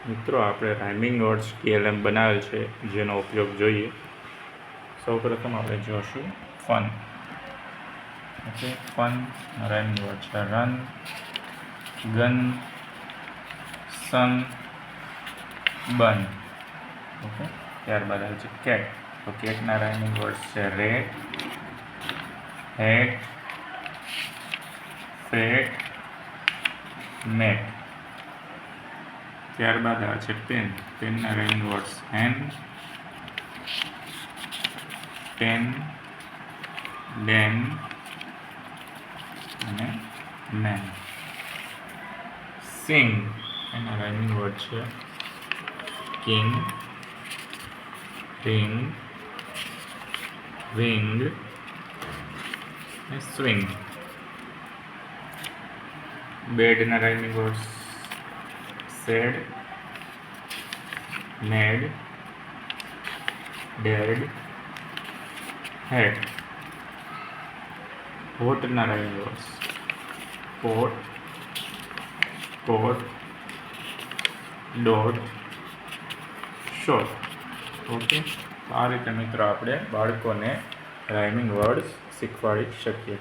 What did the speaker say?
મિત્રો આપણે rhyming words TLM બનાવેલ છે, જેનો ઉપયોગ જોઈએ. સૌપ્રથમ આપણે જોશું fun. Okay, fun rhyming word છે રન, ગન, સન, બન. ઓકે, ત્યારબાદ આવે છે કેટ. તો કેટના રાઇમિંગ વર્ડ્સ છે રેટ, હેટ, ફેટ, મેટ. ત્યારબાદ આવે છે પેન. પેનના રાઇમિંગ વર્ડ્સ હેન, પેન, ડેન અને મેન. સિંગ એના રાઇમિંગ વર્ડ છે કિંગ, રિંગ, વિંગ અને સ્વિંગ. બેડના રાઇમિંગ વર્ડ્સ સેડ, મેડ, ડેડ, હેડ. હોટના રાઇમિંગ વર્ડ્સ પોટ, કોટ, ડોટ, શોટ. ઓકે, આ રીતે મિત્રો આપણે બાળકોને રાઇમિંગ વર્ડ્સ શીખવાડી શકીએ.